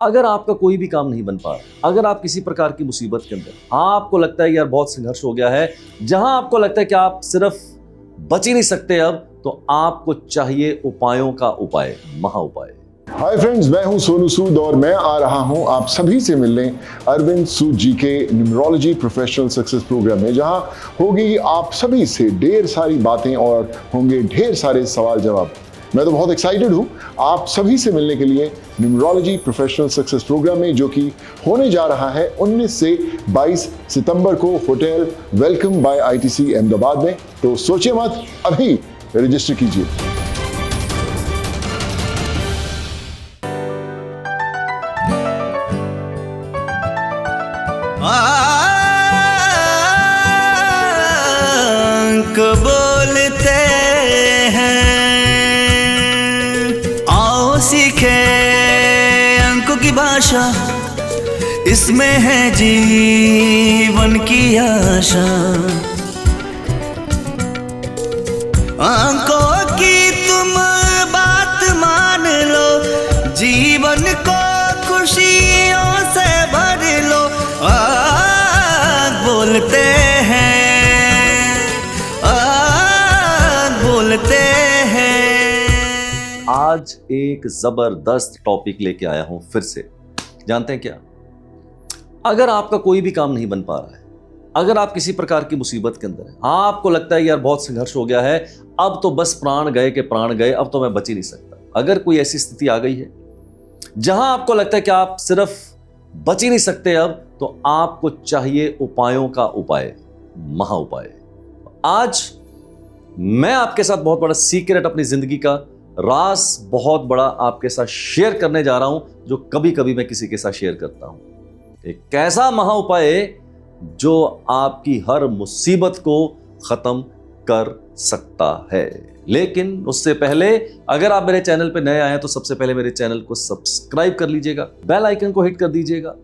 अगर आपका कोई भी काम नहीं बन पा रहा, अगर आप किसी प्रकार की मुसीबत के अंदर, आपको लगता है यार बहुत संघर्ष हो गया है, जहां आपको लगता है कि आप सिर्फ बच ही नहीं सकते अब, तो आपको चाहिए उपायों का उपाय, महा उपाय। हाय फ्रेंड्स, मैं हूं सोनू सूद और मैं आ रहा हूं आप सभी से मिलने अरविंद सूद जी के न्यूमरोलॉजी प्रोफेशनल सक्सेस प्रोग्राम में, जहां होगी आप सभी से ढेर सारी बातें और होंगे ढेर सारे सवाल जवाब। मैं तो बहुत एक्साइटेड हूं आप सभी से मिलने के लिए न्यूमरोलॉजी प्रोफेशनल सक्सेस प्रोग्राम में, जो कि होने जा रहा है 19 से 22 सितंबर को hotel welcome by ITC Ahmedabad में। तो सोचिए मत, अभी रजिस्टर कीजिए। बोलते हैं आओ सीखे अंकों की भाषा, इसमें है जीवन की आशा। अंकों की तुम बात मान लो, जीवन को खुशियों से भर लो। बोलते हैं आज एक जबरदस्त टॉपिक लेके आया हूं फिर से। जानते हैं क्या? अगर आपका कोई भी काम नहीं बन पा रहा है, अगर आप किसी प्रकार की मुसीबत के अंदर हैं, आपको लगता है यार बहुत संघर्ष हो गया है, अब तो बस प्राण गए के प्राण गए, अब तो मैं बच ही नहीं सकता। अगर कोई ऐसी स्थिति आ गई है जहां आपको लगता है कि आप सिर्फ बच ही नहीं सकते अब, तो आपको चाहिए उपायों का उपाय, महा उपाय। आज मैं आपके साथ बहुत बड़ा सीक्रेट, अपनी जिंदगी का राज बहुत बड़ा आपके साथ शेयर करने जा रहा हूं, जो कभी कभी मैं किसी के साथ शेयर करता हूं। एक ऐसा महा उपाय जो आपकी हर मुसीबत को खत्म कर सकता है। लेकिन उससे पहले, अगर आप मेरे चैनल पे नए आए हैं तो सबसे पहले मेरे चैनल को सब्सक्राइब कर लीजिएगा, बेल आइकन को हिट कर दीजिएगा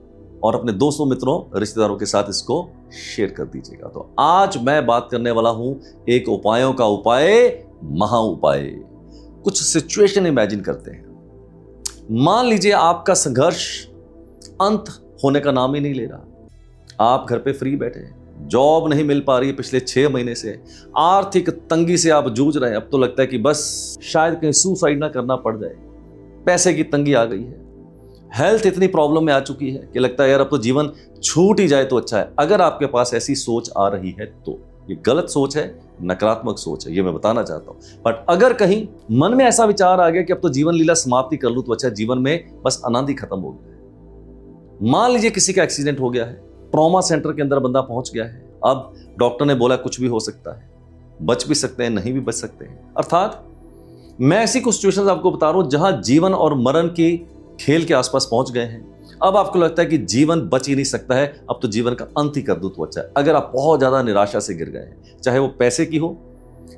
और अपने दोस्तों, मित्रों, रिश्तेदारों के साथ इसको शेयर कर दीजिएगा। तो आज मैं बात करने वाला हूं एक उपायों का उपाय, महा उपाय। कुछ सिचुएशन इमेजिन करते हैं। मान लीजिए आपका संघर्ष अंत होने का नाम ही नहीं ले रहा। आप घर पे फ्री बैठे हैं, जॉब नहीं मिल पा रही है पिछले 6 महीने से, आर्थिक तंगी से आप जूझ रहे हैं। अब तो लगता है कि बस शायद कहीं सुसाइड ना करना पड़ जाए, पैसे की तंगी आ गई है, हेल्थ इतनी प्रॉब्लम में आ चुकी है कि लगता है यार अब तो जीवन छूट ही जाए तो अच्छा है। अगर आपके पास ऐसी सोच आ रही है तो ये गलत सोच है, नकारात्मक सोच है, ये मैं बताना चाहता हूं। बट अगर कहीं मन में ऐसा विचार आ गया कि अब तो जीवन लीला समाप्ति कर लूं तो अच्छा, जीवन में बस आनंद ही खत्म हो गया है। मान लीजिए किसी का एक्सीडेंट हो गया है, ट्रॉमा सेंटर के अंदर बंदा पहुंच गया है, अब डॉक्टर ने बोला कुछ भी हो सकता है, बच भी सकते हैं, नहीं भी बच सकते हैं। अर्थात मैं ऐसी कुछ सिचुएशंस आपको बता रहा हूं जहां जीवन और मरण की खेल के आसपास पहुंच गए हैं। अब आपको लगता है कि जीवन बच ही नहीं सकता है, अब तो जीवन का अंत ही कर दूं तो अच्छा है। अगर आप बहुत ज्यादा निराशा से गिर गए हैं, चाहे वो पैसे की हो,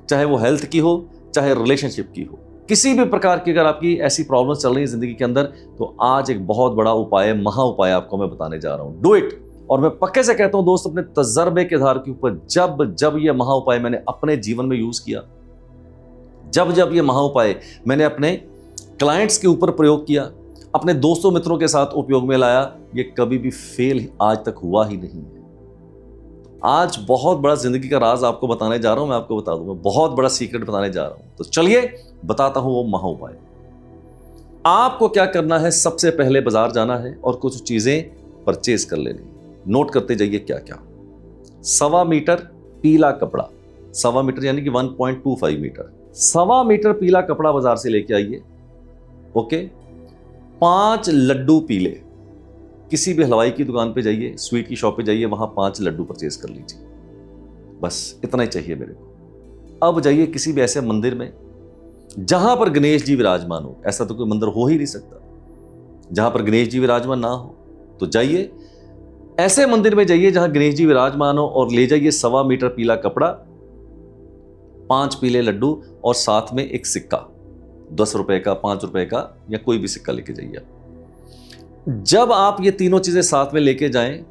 चाहे वो हेल्थ की हो, चाहे रिलेशनशिप की हो, किसी भी प्रकार की अगर आपकी ऐसी प्रॉब्लम चल रही है जिंदगी के अंदर, तो आज एक बहुत बड़ा उपाय, महा उपाय आपको मैं बताने जा रहा हूं। Do it. और मैं पक्के से कहता हूं दोस्त, अपने तजर्बे के आधार के ऊपर, जब ये महा उपाय मैंने अपने जीवन में यूज किया, जब ये महा उपाय मैंने अपने क्लाइंट्स के ऊपर प्रयोग किया, अपने दोस्तों मित्रों के साथ उपयोग में लाया, ये कभी भी फेल आज तक हुआ ही नहीं है। आज बहुत बड़ा जिंदगी का राज आपको बताने जा रहा हूं, मैं आपको बता दूंगा, बहुत बड़ा सीक्रेट बताने जा रहा हूं। तो चलिए बताता हूं वो महा उपाय। आपको क्या करना है, सबसे पहले बाजार जाना है और कुछ चीजें परचेज कर लेनी। नोट करते जाइए क्या क्या। 1.25 मीटर पीला कपड़ा, 1.25 मीटर यानी कि 1.25 मीटर, 1.25 मीटर पीला कपड़ा बाजार से लेके आइए। ओके। 5 लड्डू पीले, किसी भी हलवाई की दुकान पे जाइए, स्वीट की शॉप पे जाइए, वहां 5 लड्डू परचेज कर लीजिए। बस इतना ही चाहिए मेरे को। अब जाइए किसी भी ऐसे मंदिर में जहां पर गणेश जी विराजमान हो। ऐसा तो कोई मंदिर हो ही नहीं सकता जहां पर गणेश जी विराजमान ना हो। तो जाइए ऐसे मंदिर में जाइए जहां गणेश जी विराजमान हो और ले जाइए 1.25 मीटर पीला कपड़ा, 5 पीले लड्डू और साथ में एक सिक्का, 10 रुपए का, 5 रुपए का, या कोई भी सिक्का लेके जाइए। जब आप ये तीनों चीजें साथ में लेके जाएं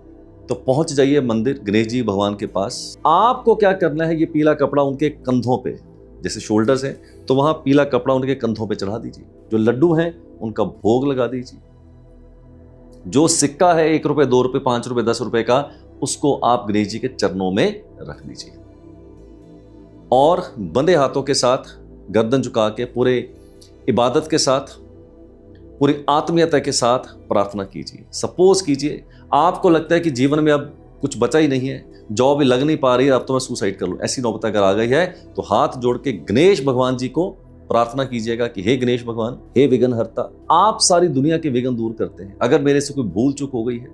तो पहुंच जाइए मंदिर गणेश जी भगवान के पास। आपको क्या करना है, ये पीला कपड़ा उनके कंधों पे, जैसे शोल्डर्स हैं तो वहां पीला कपड़ा उनके कंधों पे चढ़ा दीजिए। जो लड्डू हैं उनका भोग लगा दीजिए। जो सिक्का है 1 रुपए, 2 रुपए, 5 रुपए, 10 रुपए का, उसको आप गणेश जी के चरणों में रख दीजिए और बंधे हाथों के साथ गर्दन झुका के पूरे इबादत के साथ, पूरी आत्मीयता के साथ प्रार्थना कीजिए। सपोज कीजिए आपको लगता है कि जीवन में अब कुछ बचा ही नहीं है, जॉब लग नहीं पा रही है, अब तो मैं सुसाइड कर लूं, ऐसी नौबत अगर आ गई है तो हाथ जोड़ के गणेश भगवान जी को प्रार्थना कीजिएगा कि हे गणेश भगवान, हे विघ्न हरता, आप सारी दुनिया के विघ्न दूर करते हैं। अगर मेरे से कोई भूल चूक हो गई है,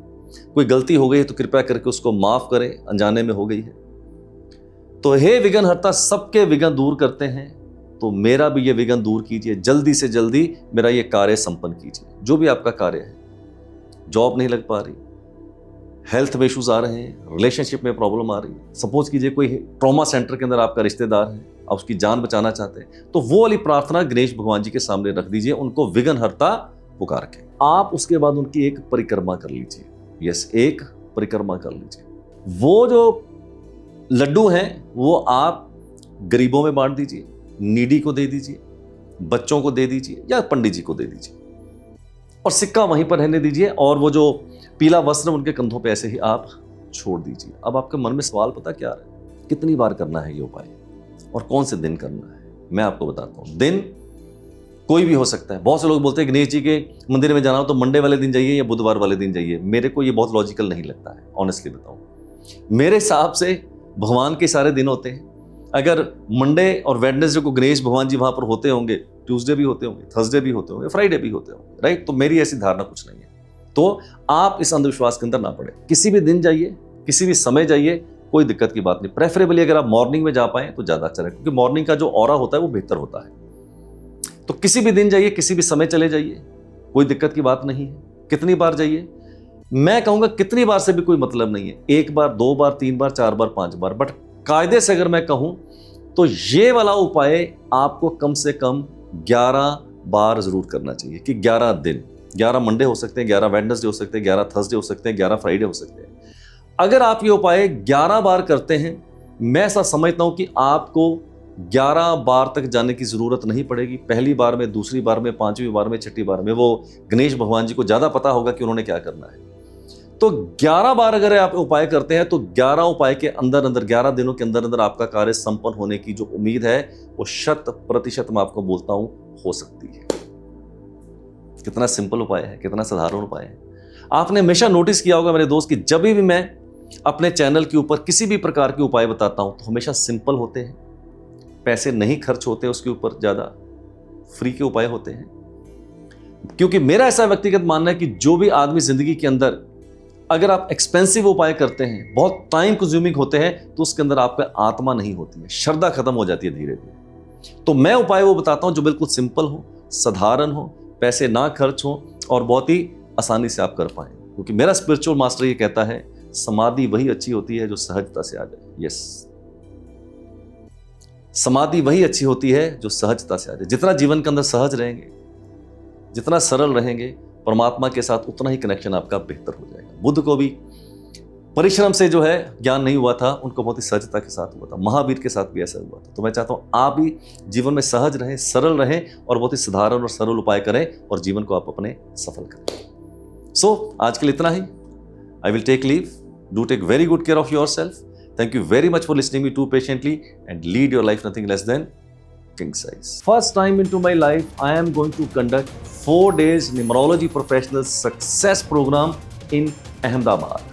कोई गलती हो गई है, तो कृपया करके उसको माफ करें, अनजाने में हो गई है तो हे विघ्न हरता, सबके विघ्न दूर करते हैं, तो मेरा भी ये विघ्न दूर कीजिए, जल्दी से जल्दी मेरा ये कार्य संपन्न कीजिए। जो भी आपका कार्य है, जॉब नहीं लग पा रही, हेल्थ में इश्यूज आ रहे हैं, रिलेशनशिप में प्रॉब्लम आ रही है, सपोज कीजिए कोई ट्रॉमा सेंटर के अंदर आपका रिश्तेदार है, आप उसकी जान बचाना चाहते हैं, तो वो वाली प्रार्थना गणेश भगवान जी के सामने रख दीजिए, उनको विघ्न हरता पुकार के। आप उसके बाद उनकी एक परिक्रमा कर लीजिए। यस, एक परिक्रमा कर लीजिए। वो जो लड्डू हैं वो आप गरीबों में बांट दीजिए, नीडी को दे दीजिए, बच्चों को दे दीजिए या पंडित जी को दे दीजिए और सिक्का वहीं पर रहने दीजिए और वो जो पीला वस्त्र उनके कंधों पे ऐसे ही आप छोड़ दीजिए। अब आपके मन में सवाल पता क्या है, कितनी बार करना है ये उपाय और कौन से दिन करना है? मैं आपको बताता हूं। दिन कोई भी हो सकता है। बहुत से लोग बोलते हैं गणेश जी के मंदिर में जाना हो तो मंडे वाले दिन जाइए या बुधवार वाले दिन जाइए। मेरे को ये बहुत लॉजिकल नहीं लगता है, ऑनेस्टली बताऊं। मेरे हिसाब से भगवान के सारे दिन होते हैं। अगर मंडे और वेडनेसडे को गणेश भगवान जी वहां पर होते होंगे, ट्यूसडे भी होते होंगे, थर्सडे भी होते होंगे, फ्राइडे भी होते होंगे, राइट? तो मेरी ऐसी धारणा कुछ नहीं है। तो आप इस अंधविश्वास के अंदर ना पड़े। किसी भी दिन जाइए, किसी भी समय जाइए, कोई दिक्कत की बात नहीं। प्रेफरेबली अगर आप मॉर्निंग में जा पाए तो ज्यादा अच्छा है, क्योंकि मॉर्निंग का जो ऑरा होता है वो बेहतर होता है। तो किसी भी दिन जाइए, किसी भी समय चले जाइए, कोई दिक्कत की बात नहीं है। कितनी बार जाइए? मैं कहूंगा कितनी बार से भी कोई मतलब नहीं है। 1 बार, 2 बार, 3 बार, 4 बार, 5 बार, बट कायदे से अगर मैं कहूं तो ये वाला उपाय आपको कम से कम 11 बार जरूर करना चाहिए। कि 11 दिन, 11 मंडे हो सकते हैं, 11 वेडनेसडे हो सकते हैं, 11 थर्सडे हो सकते हैं, 11 फ्राइडे हो सकते हैं। अगर आप ये उपाय 11 बार करते हैं, मैं ऐसा समझता हूं कि आपको 11 बार तक जाने की जरूरत नहीं पड़ेगी। पहली बार में, दूसरी बार में, 5वीं बार में, 6ठी बार में वो गणेश भगवान जी को ज्यादा पता होगा कि उन्होंने क्या करना है। तो 11 बार अगर आप उपाय करते हैं तो 11 उपाय के अंदर अंदर, 11 दिनों के अंदर अंदर आपका कार्य संपन्न होने की जो उम्मीद है वो 100% मैं आपको बोलता हूं हो सकती है। कितना सिंपल उपाय है, कितना साधारण उपाय है। आपने हमेशा नोटिस किया होगा मेरे दोस्त कि जब भी मैं अपने चैनल के ऊपर किसी भी प्रकार के उपाय बताता हूं तो हमेशा सिंपल होते हैं, पैसे नहीं खर्च होते उसके ऊपर, ज्यादा फ्री के उपाय होते हैं। क्योंकि मेरा ऐसा व्यक्तिगत मानना है कि जो भी आदमी जिंदगी के अंदर अगर आप एक्सपेंसिव उपाय करते हैं, बहुत टाइम कंज्यूमिंग होते हैं, तो उसके अंदर आपका आत्मा नहीं होती है, श्रद्धा खत्म हो जाती है धीरे धीरे। तो मैं उपाय वो बताता हूं जो बिल्कुल सिंपल हो, साधारण हो, पैसे ना खर्च हो और बहुत ही आसानी से आप कर पाए। क्योंकि मेरा स्पिरिचुअल मास्टर ये कहता है, समाधि वही अच्छी होती है जो सहजता से आ जाए। यस, समाधि वही अच्छी होती है जो सहजता से आ जाए। जितना जीवन के अंदर सहज रहेंगे, जितना सरल रहेंगे परमात्मा के साथ, उतना ही कनेक्शन आपका बेहतर हो जाएगा। बुद्ध को भी परिश्रम से जो है ज्ञान नहीं हुआ था, उनको बहुत ही सहजता के साथ हुआ था। महावीर के साथ भी ऐसा हुआ था। तो मैं चाहता हूं आप भी जीवन में सहज रहें, सरल रहें और बहुत ही साधारण और सरल उपाय करें और जीवन को आप अपने सफल करें। सो आज के लिए इतना ही। I will take leave. Do take very good care of yourself. Thank you very much for listening me too patiently and lead your life nothing less than king size. First time into my life, I am going to conduct 4 days numerology professional success program in Ahmedabad.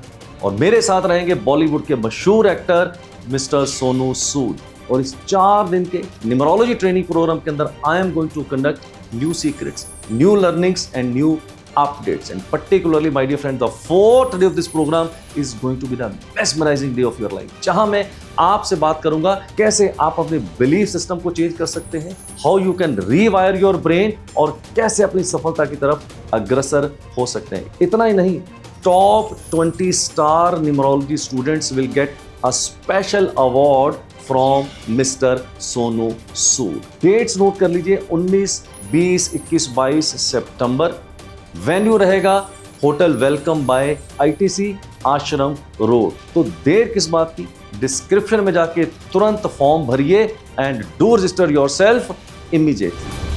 और मेरे साथ रहेंगे बॉलीवुड के मशहूर actor mister Sonu सूद। और इस 4 दिन के न्यूमरोलॉजी ट्रेनिंग प्रोग्राम के अंदर I am going to conduct new secrets, new learnings and new updates, and particularly my dear friend, the 4th day of this program is going to be the mesmerizing day of your life, जहां मैं आपसे बात करूंगा कैसे आप अपने belief system को change कर सकते हैं, how you can रीवायर your brain, और कैसे अपनी सफलता की तरफ अग्रसर हो सकते हैं। इतना ही नहीं, top 20 star numerology students will get a special award from mister Sonu Sood. Dates note कर लीजिए, 19, 20, 21, 22 सितंबर। वेन्यू रहेगा hotel welcome by ITC Ashram road. तो देर किस बात की, डिस्क्रिप्शन में जाके तुरंत फॉर्म भरिए and do register yourself immediately.